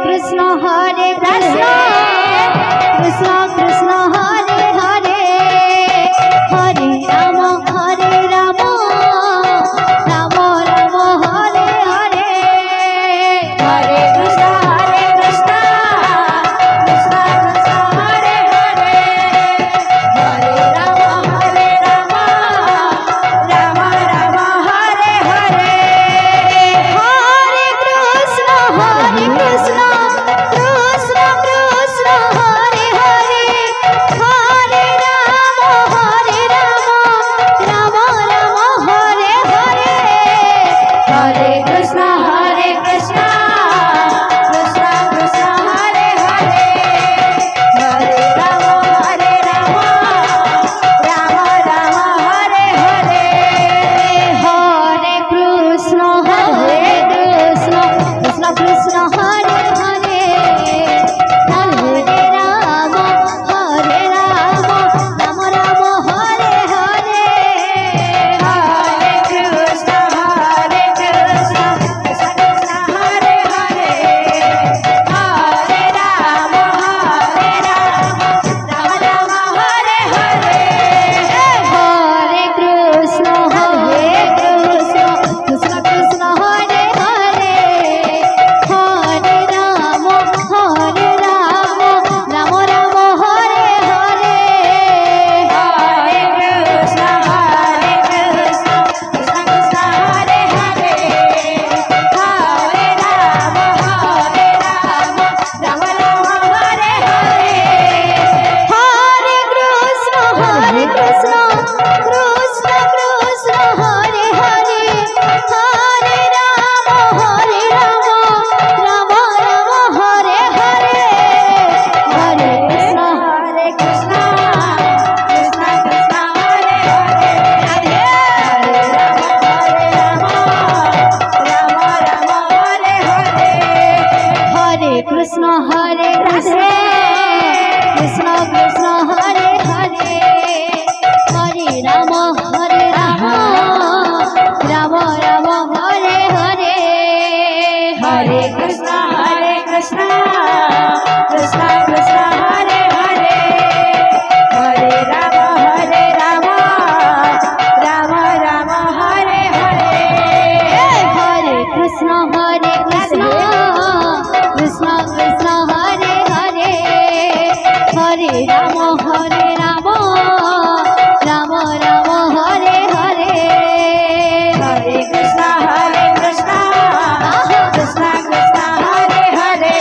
Krishna Krishna Krishna Hare Hare Hare Ram Ram Ram Hare Hare Hare Krishna Hare Krishna Krishna Krishna Hare Hare Hare Ram Ram Ram Hare Hare Hare Krishna Krishna Krishna Krishna Hare Hare Hare Ram Ram Hare Hare Hare Krishna Krishna Krishna Hare Hare Hare Ram Ram Ram Hare Hare Hare Krishna Krishna Krishna Hare Hare Hare Ram Ram Ram Hare Hare Hare Krishna Krishna Krishna Hare Hare Hare Ram Ram Hare Hare Hare Krishna Krishna Krishna Hare Hare Hare Ram Ram Ram Hare Hare Hare Krishna Krishna Krishna Hare Hare Hare Ram Ram Hare Hare Hare Krishna Krishna Krishna Krishna Hare Hare Hare Ram Ram Hare Hare Hare Krishna Krishna Krishna Krishna Hare Hare Hare Ram Hare Hare Hare Krishna Krishna Krishna Hare Hare Hare Ram Ram Hare Hare Hare Krishna Krishna Krishna Krishna Hare Hare Hare Ram Ram Hare Hare Hare Krishna Krishna Krishna Hare Hare Hare Ram Ram Hare Hare Hare Krishna Krishna Krishna Hare Hare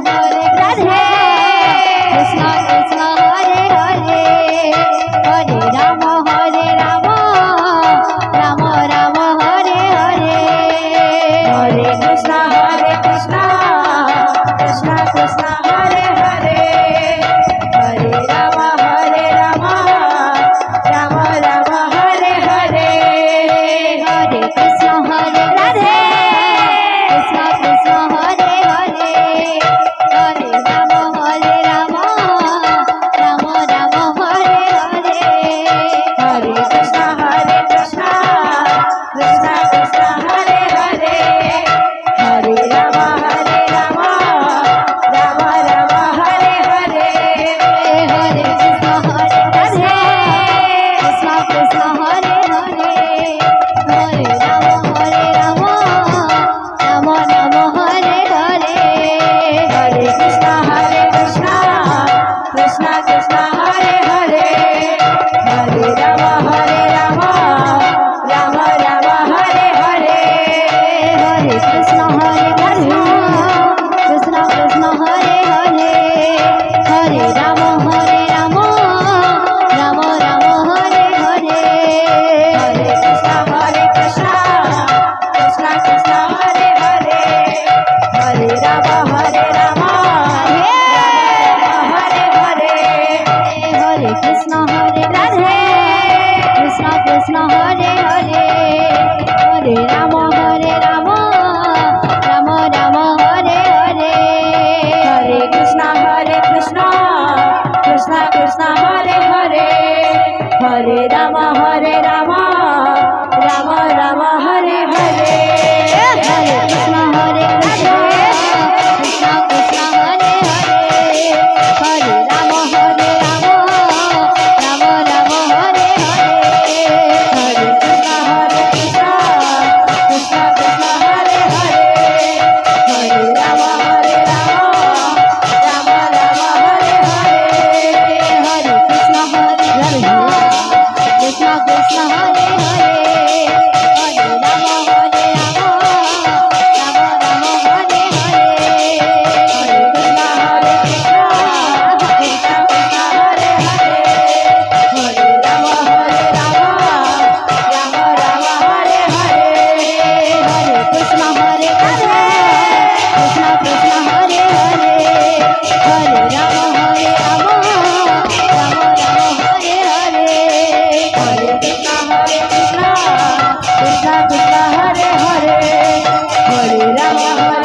Hare Radhe Krishna Krishna Hare Hare Hare Rama Rama Rama Hare Hare Hare Krishna Krishna Krishna Hare Hare Hare Rama Rama Rama Hare Hare Hare Krishna Hare Radhe Krishna Krishna Hare Hare Hare Rama Rama Rama Hare Hare Hare Krishna Krishna Krishna Hare Hare Hare Rama Rama Rama Hare Hare Hare Krishna Hare Radhe Krishna Krishna Hare Hare Hare Rama Rama Rama Hare Hare Hare Krishna Krishna Krishna Hare Hare Hare Rama Rama Rama Hare Hare Hare Krishna Krishna Krishna Hare Hare Hare Rama Rama Rama Hare Hare Hare Krishna Krishna Krishna Hare Hare Hare Rama Rama Hare Hare Hare Krishna Hare Radhe Krishna Krishna Hare Hare Hare Rama Rama Rama Hare Hare Hare Krishna Krishna Hare Hare Hare Rama Rama Rama Hare Hare Hare Krishna Krishna Krishna Hare Hare Hare Rama Rama Rama Hare Hare Hare Krishna Krishna Hare Hare Hare Rama Rama Hare Hare Hare Krishna Krishna Krishna Hare Hare Hare Rama Rama Hare Hare Hare Krishna Krishna Hare Hare Hare Rama Rama Hare Hare Hare Krishna Krishna Krishna Hare Hare Hare Rama Rama Hare Hare Hare Krishna Krishna Hare Hare Hare Rama Rama Hare Hare Hare Krishna Krishna Krishna Hare Hare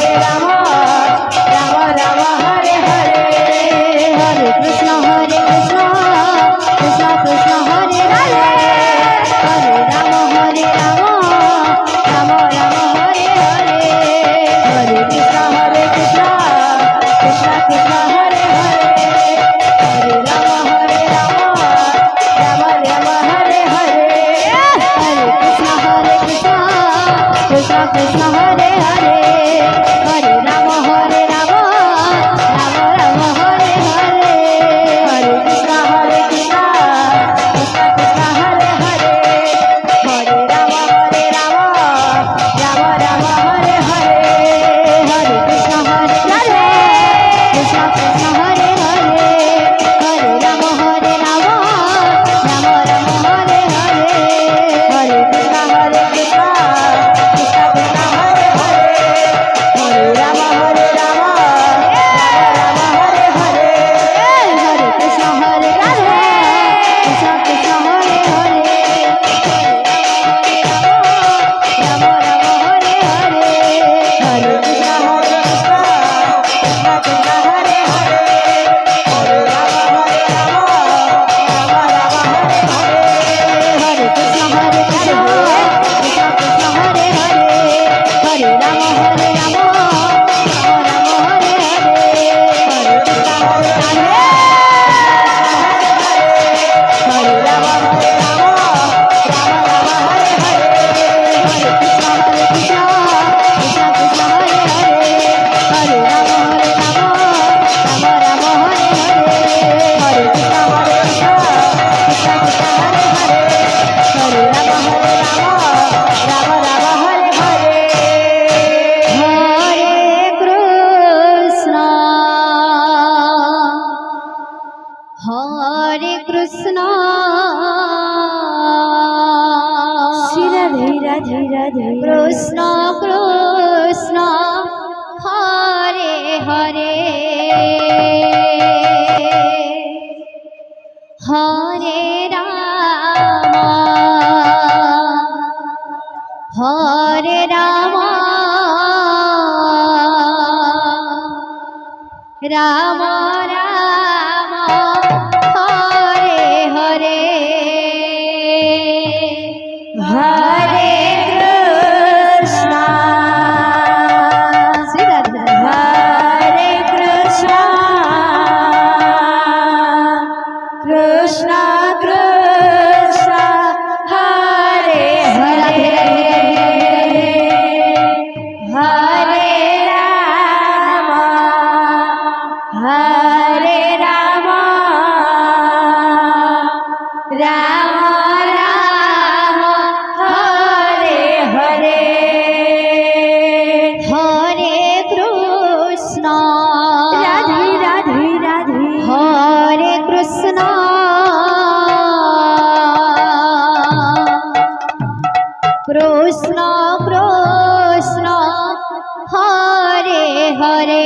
Hare Rama Rama Hare Hare Hare Krishna Krishna Hare Hare Hare Rama Rama Hare Hare Hare Krishna Krishna Krishna Hare Hare Hare Rama Rama Hare Hare Hare Krishna Krishna Hare Hare Hare Rama Rama Hare Hare Hare Krishna Krishna Krishna Hare Hare Hare Rama Rama Hare Hare Hare Krishna Krishna Hare Hare Hare Rama Rama Hare Hare Hare Krishna Krishna Krishna Hare Hare Rama Rama Hare Hare Hare Krishna Krishna Hare Hare Krishna Shri Radhe Radhe Radhe Krishna Krishna Hare Hare Hare Ram Hare Ram Ram Ram Hare Hare Hare Krishna Shri Radhe Hare Krishna Krishna Krishna Hare Hare Hare Ram Hare Ram Ram Ram Hare Hare Hare Krishna Radhe Radhe Radhe Hare Krishna Krishna Krishna Hare Hare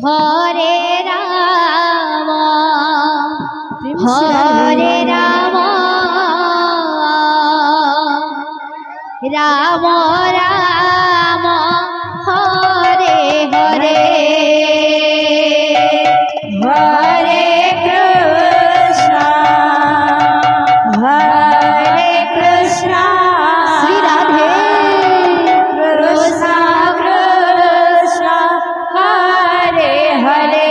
Hare Ram Hare Ram Ram Ram Hare Hare Hare Krishna Hare Krishna Shri Radhe Krishna Krishna Hare Hare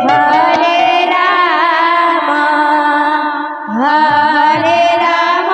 Hare Ram Hare Ram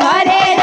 Hare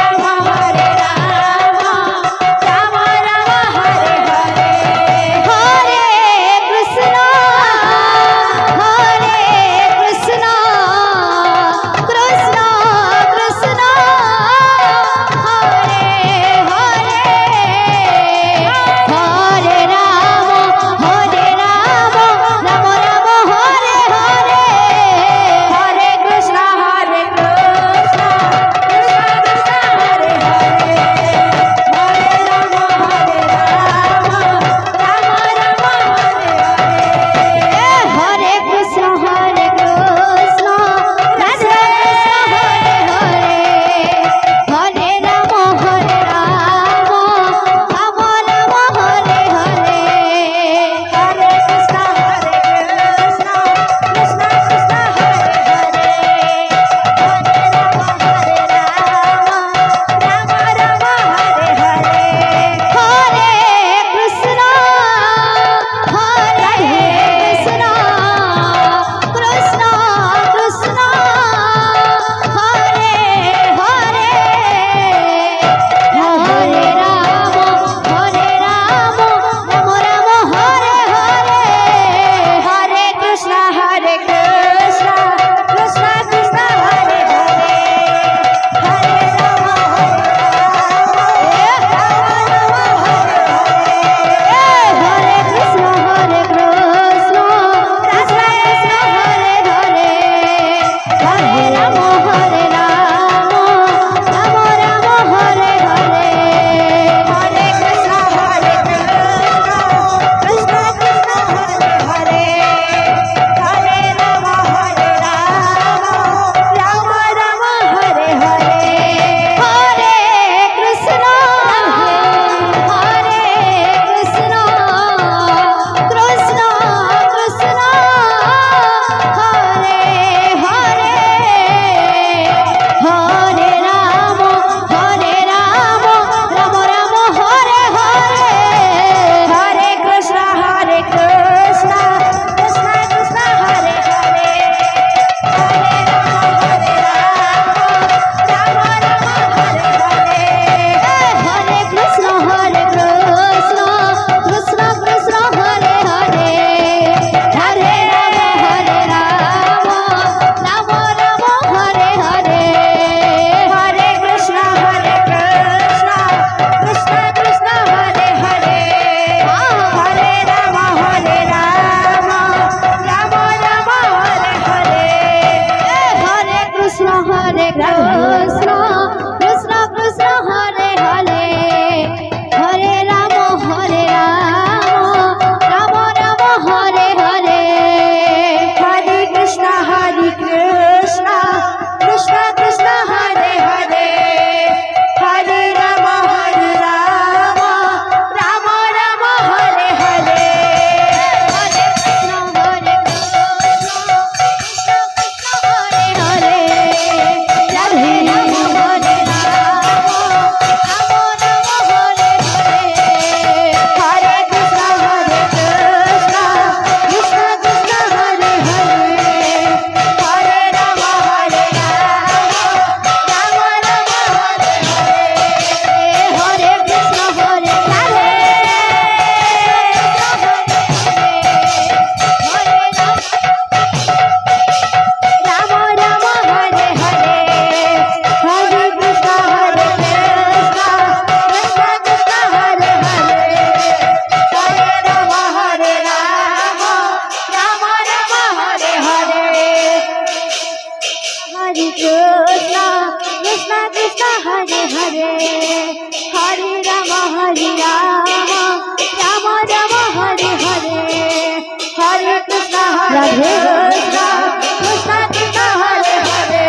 Krishna Krishna Hare Hare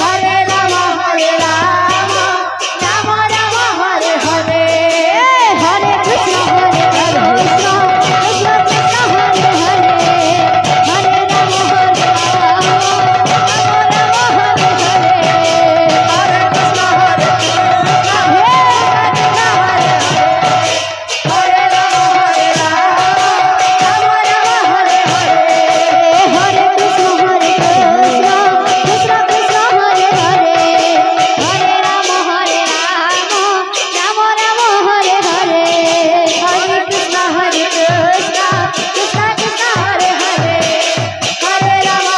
Hare Ram Hare Ram Ram Ram Hare Hare Hare Krishna Shri Radhe Radhe Radhe Hare Krishna Krishna Krishna Hare Hare Hare Ram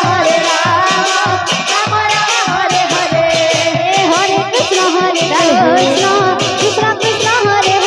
Ram Ram Hare Hare Hare Krishna Hare Krishna Krishna Krishna Hare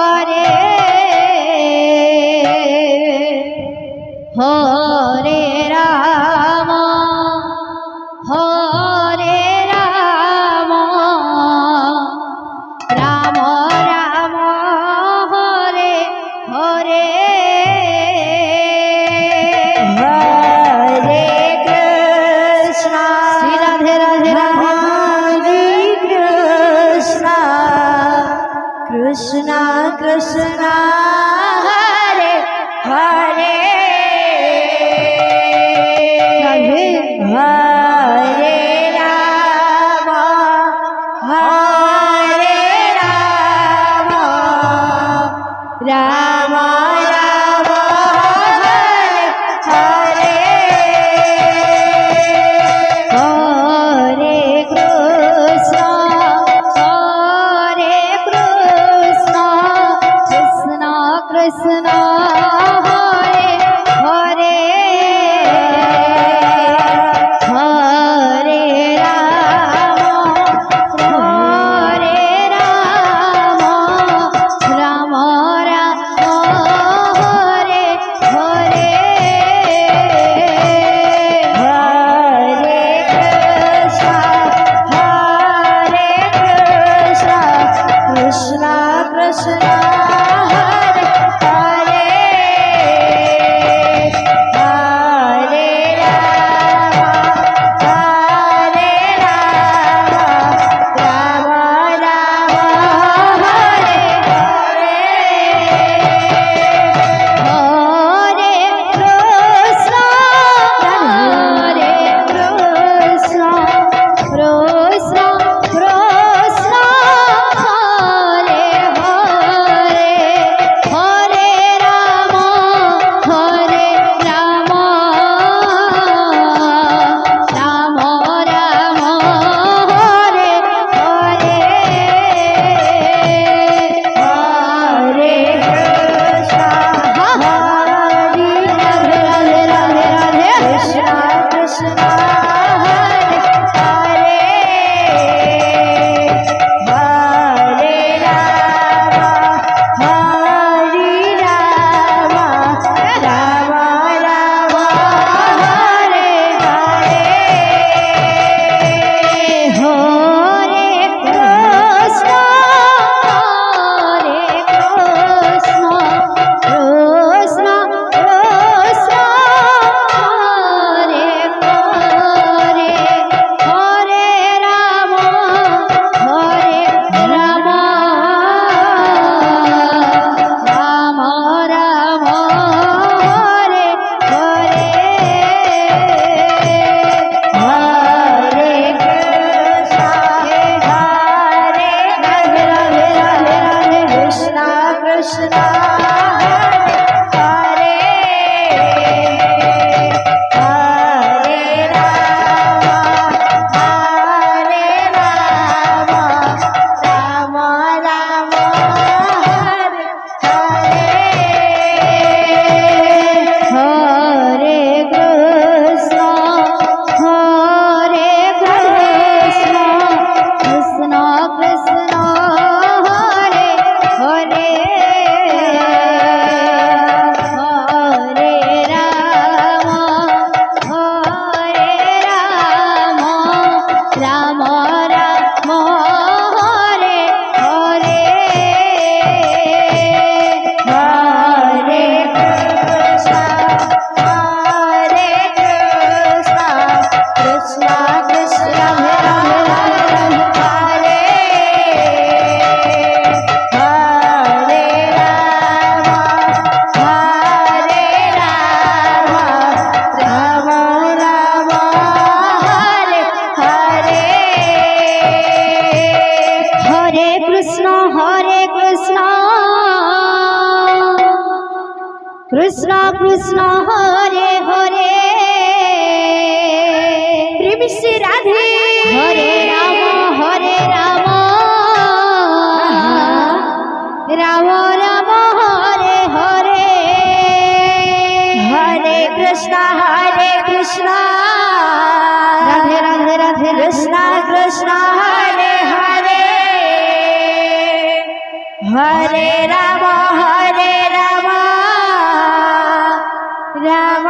Hare Hare Ram Hare Ram Ram Ram Hare Hare Hare Krishna Shri Radhe Radhe Hare Krishna Krishna Krishna Hare Hare Hare Ram Hare Ram Ram Ram Hare Hare Hare Krishna Krishna Krishna Krishna Hare Hare Prem Shri Radhe Hare Ram Ram Ram Hare Hare Hare Krishna Radhe Radhe Radhe Krishna Krishna Hare Hare Hare Ram Ram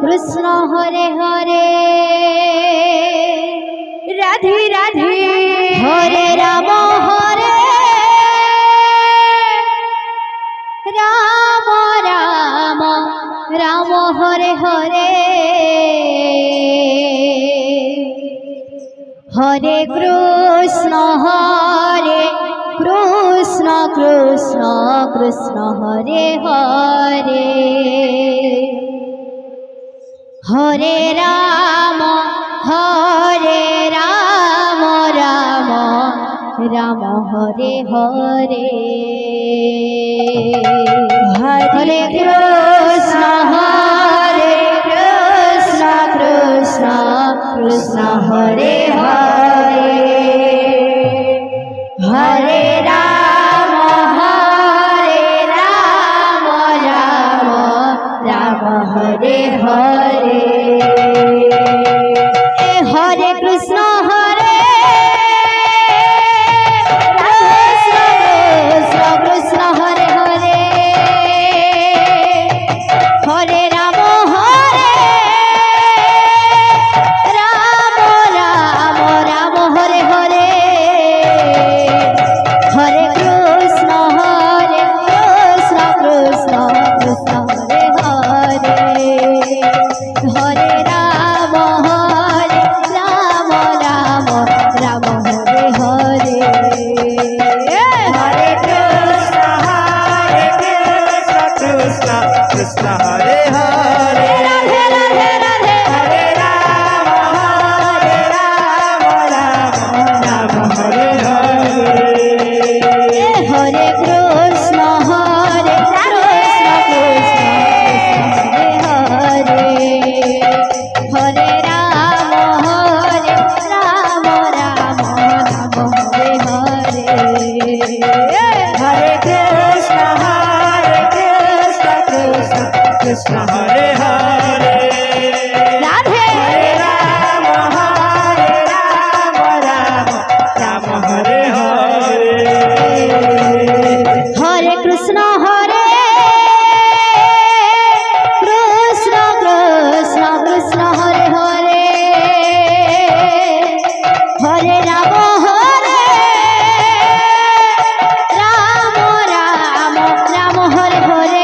Krishna Hare Hare Radhe Radhe Hare Ram Ram Ram Ram Hare Hare Hare Krishna Krishna Krishna Hare Hare Hare Ram Ram Ram Hare Hare Hare Krishna Krishna Krishna Hare Hare Hare Ram Ram Ram Hare Hare Hare Krishna Krishna Hare Hare Hare Ram Ram Hare Hare Hare Krishna Krishna Krishna Hare Hare Hare Ram Ram Hare Hare Hare Krishna Krishna Hare Hare Radhe Radhe Radhe Hare Ram Ram Hare Hare Hare Krishna Hare Ram Ram Hare Hare Hare Krishna Krishna Hare Hare Radhe Hare Ram Ram Hare Hare Hare Krishna Krishna Hare Hare Hare Ram Ram Hare Hare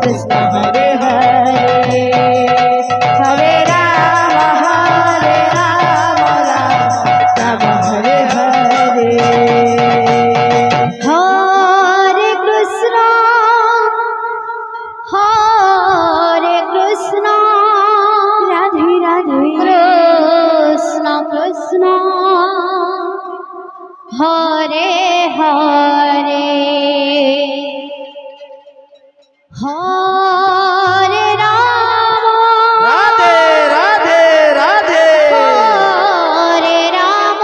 Krishna Hare Hare Hare Ram Ram Ram Hare Hare Hare Krishna Radhe Radhe Krishna Krishna Hare Hare Hare Ram Radhe Radhe Radhe Hare Ram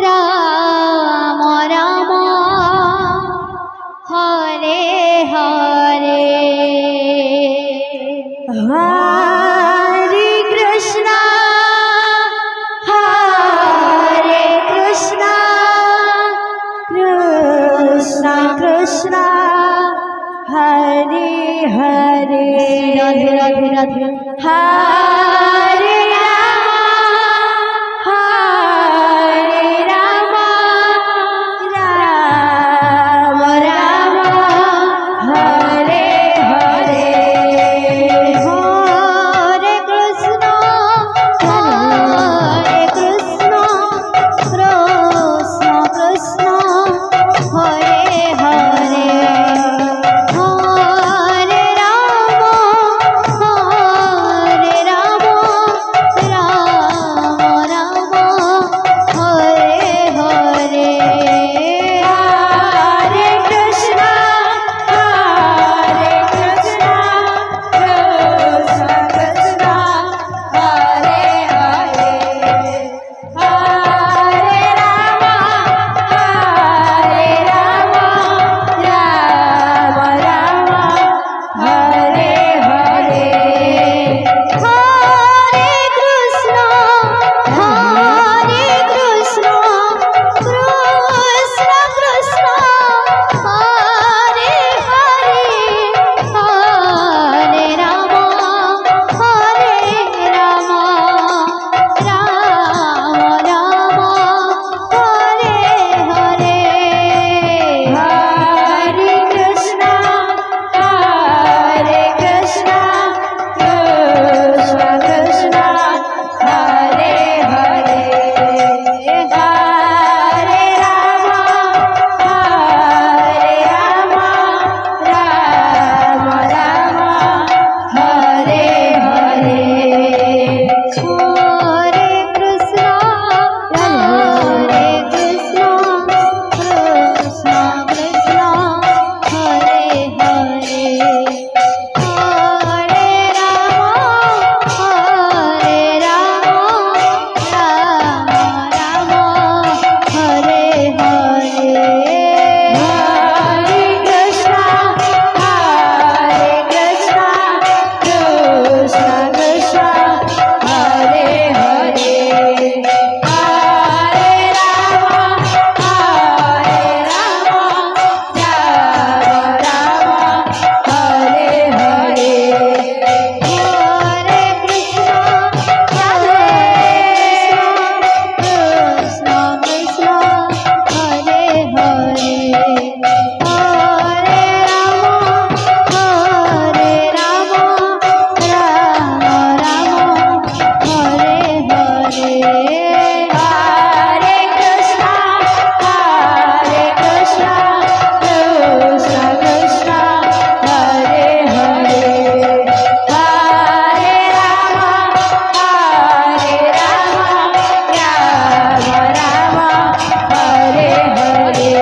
Ram Ram Hare Hare Hare Krishna Krishna Krishna Hare Hare Radhe Radhe Radhe Hare Ram Ram Ram Hare Hare Hare Krishna Krishna Krishna Hare Hare Hare Ram Ram Ram Hare Hare Hare Krishna Krishna Krishna Hare Hare Hare Ram Ram Ram Hare Hare Hare Krishna Krishna Krishna Hare Hare Hare Ram Ram Ram Hare Hare Hare Krishna Krishna Krishna Hare Hare Hare Ram Ram Ram Hare Hare Hare Krishna Krishna Krishna Hare Hare Hare Ram Ram Ram Hare Hare Hare Krishna Krishna Krishna Hare Hare Hare Ram Ram Hare Hare Hare Krishna Krishna Krishna Hare Hare Hare Ram Ram Ram Hare Hare Hare Krishna Krishna Krishna Hare Hare Hare Ram Ram Hare Hare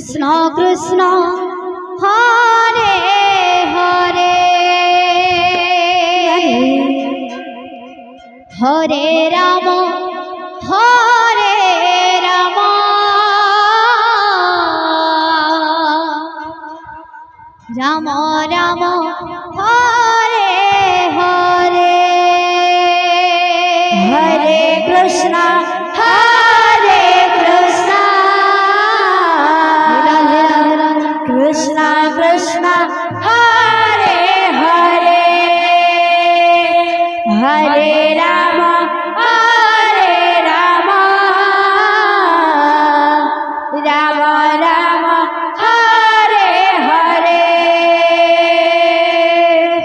Krishna Krishna Hare Hare Hare Ram Hare Ram Ram Ram Hare Hare Hare Krishna Hare Krishna Krishna Krishna Hare Hare Hare Ram Ram Ram Hare Hare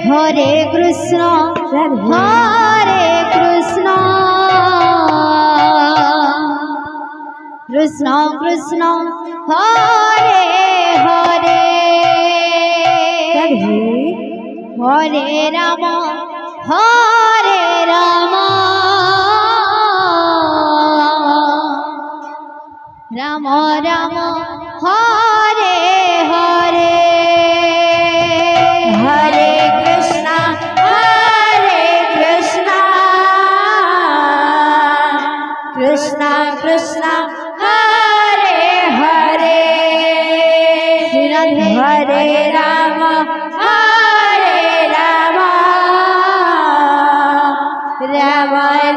Hare Krishna Hare Krishna Krishna Krishna Hare Hare Hare Ram Hare Ram Ram Ram Hare Hare Hare Krishna Krishna Krishna Hare Hare Hare Ram Ram Ram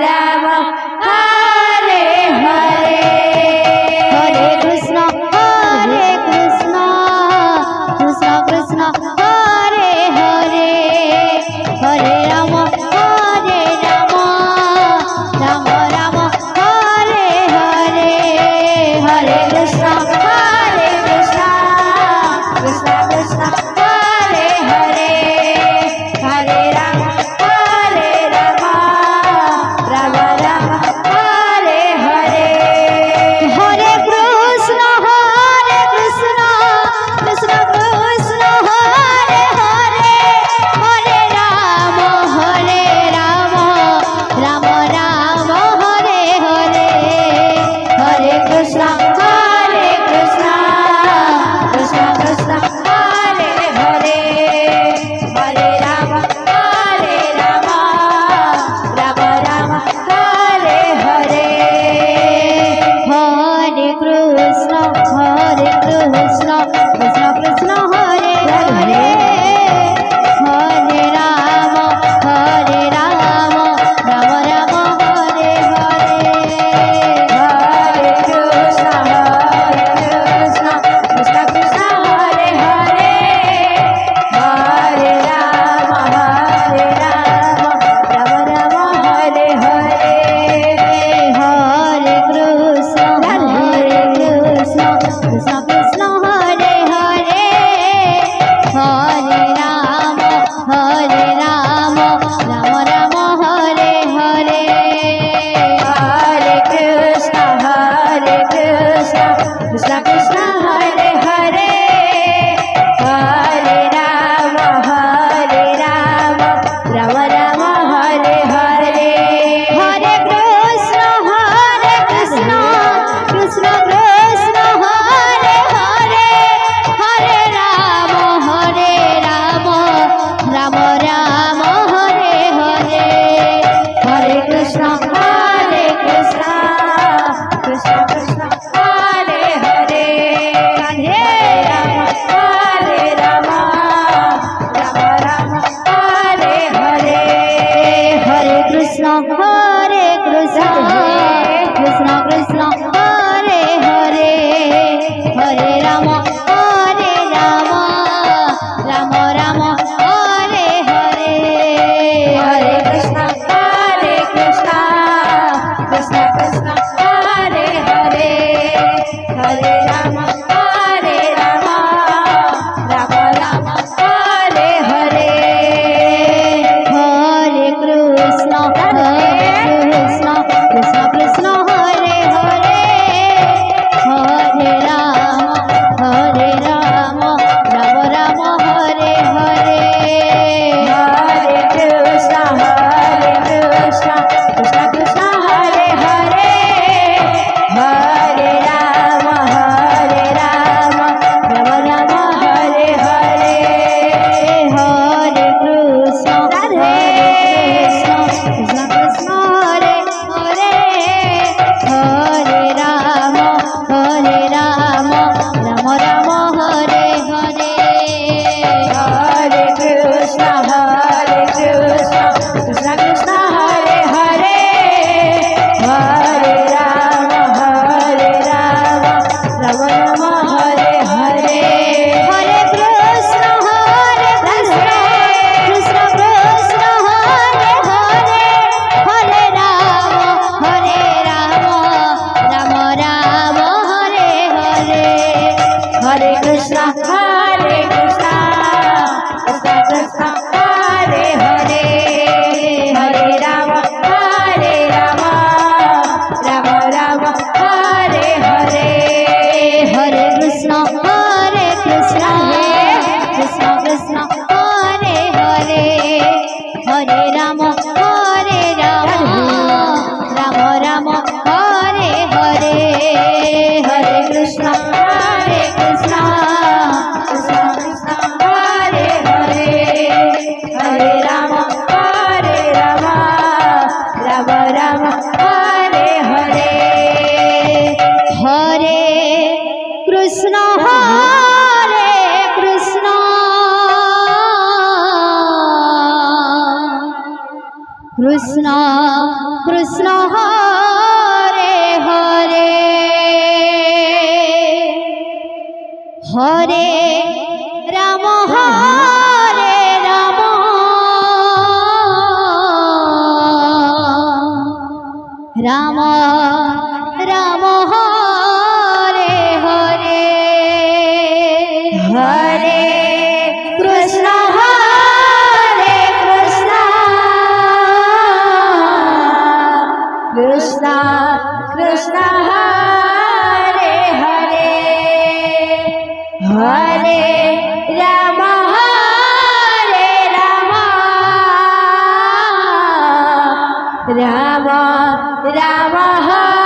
Ram Hare Hare Hare Krishna Krishna Krishna Hare Hare Hare Ram Ram Ram Hare Hare Hare Krishna Krishna Krishna Krishna Hare Hare Hare Ram Ram Ram Hare Hare Hare Krishna Krishna Krishna Hare Hare Hare Ram Ram Ram Hare Hare Hare Krishna Krishna Krishna Krishna Hare Hare Hare Ram Ram Ram Hare Hare Hare Krishna Krishna Krishna Hare Hare Hare Ram Ram Ram Hare Hare Hare Krishna Krishna Krishna Krishna Hare Hare Hare Ram Ram Ram Hare Hare Hare Krishna Krishna Krishna Hare Hare Hare Ram Ram Ram Hare Hare Hare Krishna Krishna Krishna Hare Hare Hare Ram Ram Ram Hare Hare Hare Krishna Krishna Krishna Hare Hare Hare Ram Krishna Krishna Hare Hare Hare Ram Hare Ram Ram Ram Hare Hare Hare Krishna Hare Krishna Krishna Krishna Hare Hare Hare Ram Ram Ram Hare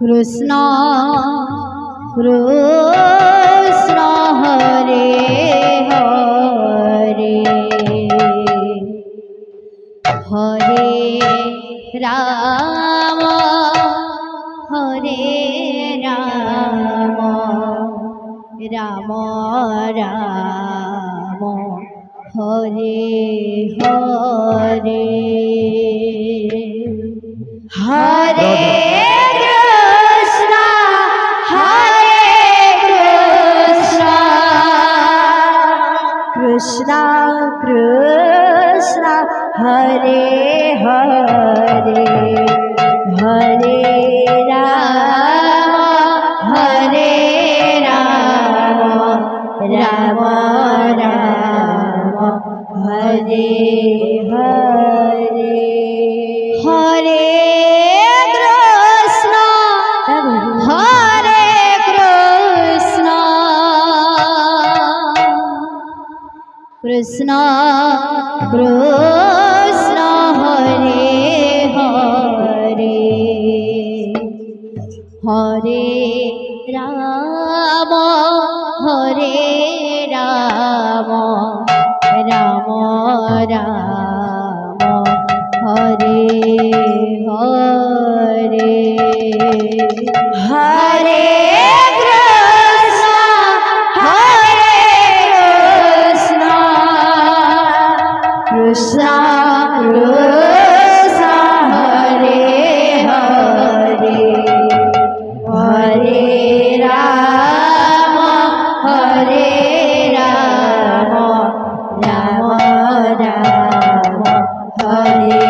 Krishna Krishna Hare Hare Hare Ram Hare Ram Ram Ram Hare Hare Hare Krishna Hare Krishna Krishna Krishna Hare Hare Hare Ram Hare Ram Ram Ram Hare Hare Hare Krishna Hare Krishna Krishna Krishna Hare Hare Hare Ram Hare Ram Ram Ram Hare Hare Hare Krishna Hare Krishna Krishna Krishna Hare Hare Hare Ram Hare Ram Ram Ram Hare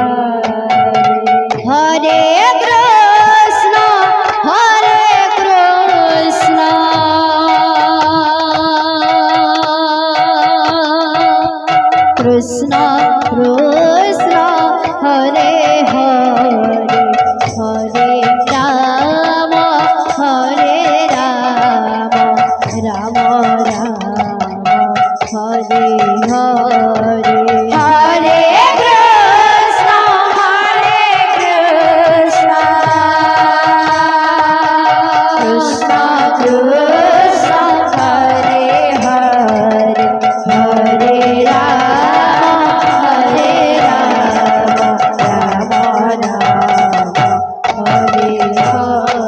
Hare Hare Krishna Hare Krishna Krishna Krishna Hare Hare Hare Ram Hare Ram Ram Ram Hare Hare Hare Krishna Hare Krishna Krishna Krishna Hare Hare Hare Ram Hare Ram Ram Ram Hare Hare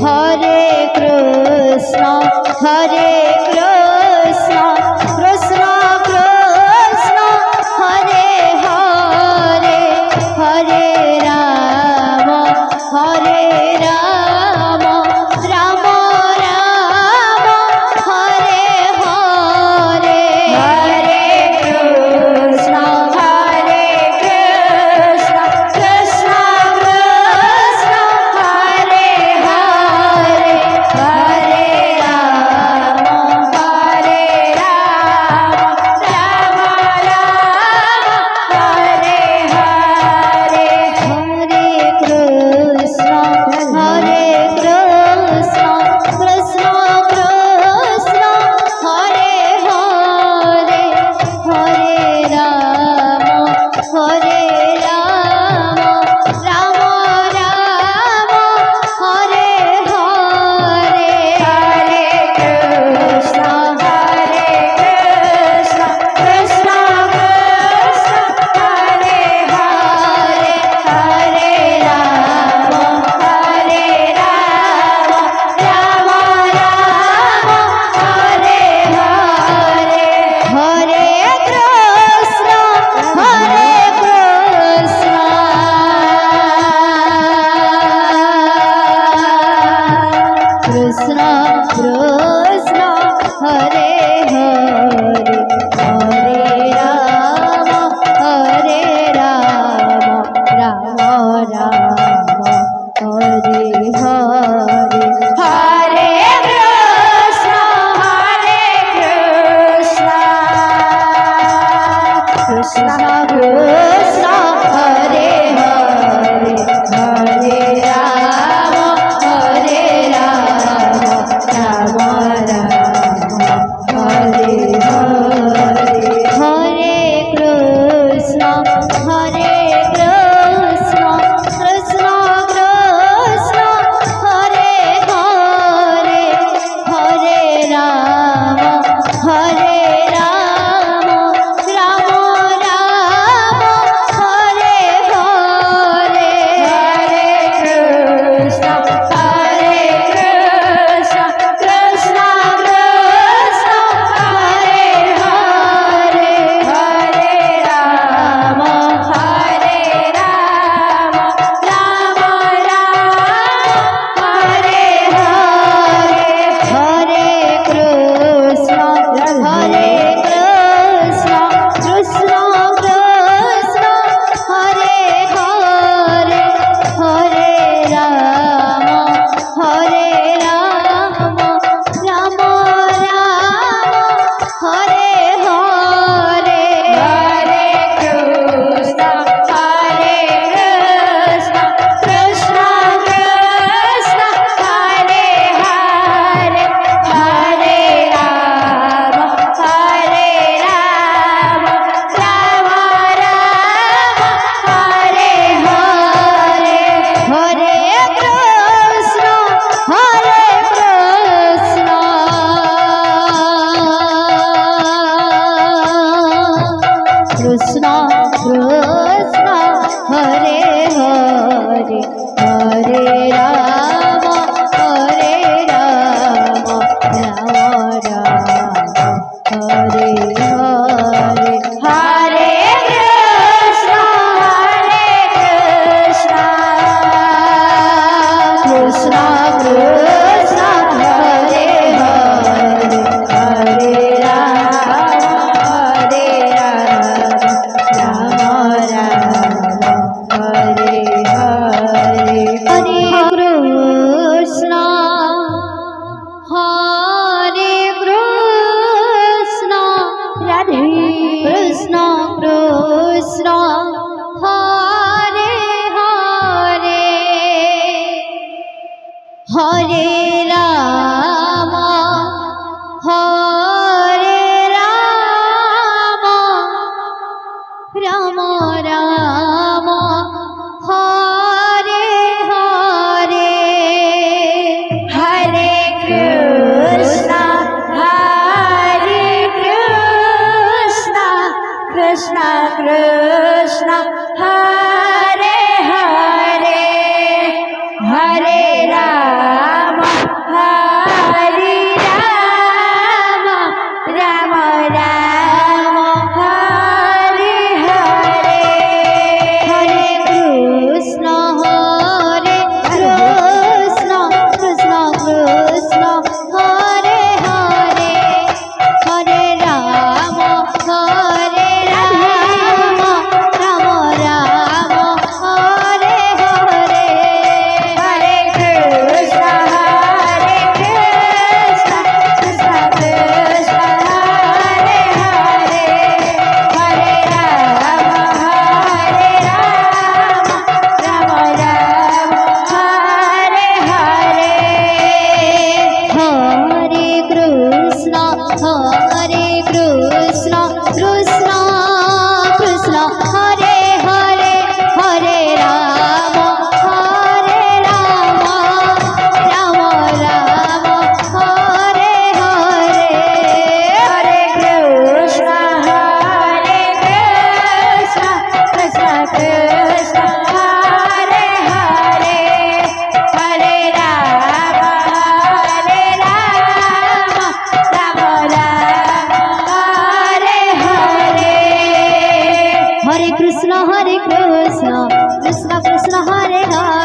Hare Krishna Hare Krishna Krishna Krishna Hare Hare Hare Ram Hare Ram Ram Ram Hare Hare Hare Krishna Hare Krishna Krishna Krishna Hare Hare Hare Ram Hare Ram Ram Ram Hare Hare Hare Krishna Hare Krishna Krishna Krishna Hare Hare Hare Ram Hare Ram Ram Ram Hare Hare Hare Krishna Hare Krishna Krishna Krishna Hare Hare Hare Ram Hare Ram Ram Ram Hare Hare Hare Krishna Hare Krishna Krishna Krishna Hare Hare Hare Ram Hare Ram Ram Ram Hare Hare Hare Krishna Hare Krishna Krishna Krishna Hare Hare Hare Ram Hare Ram Ram Ram Hare Hare Hare Krishna Hare Krishna Krishna Krishna Hare Hare Hare Ram Hare Ram Ram Ram Krishna Krishna Hare Hare Hare Ram Ram Ram Hare Hare Hare Krishna Krishna Krishna Hare Hare Hare Ram Ram Ram Hare Hare Hare Krishna Hare Krishna Radhe Krishna Krishna Hare Hare Hare Ram Hare Ram Ram Ram Hare Hare Hare Krishna Krishna Krishna Hare Hare Hare Ram Ram Ram Hare Hare Hare Krishna Hare Krishna Krishna Krishna Hare Hare Hare Ram Ram Ram Hare Hare Hare Krishna Krishna Krishna Hare Hare Hare Ram Ram Ram Hare Hare Hare Krishna Krishna Krishna Hare Hare Hare Ram Ram Ram Hare Hare Hare Krishna Krishna Krishna Hare Hare Hare Ram Ram Hare Hare Hare Krishna Krishna Krishna Hare Hare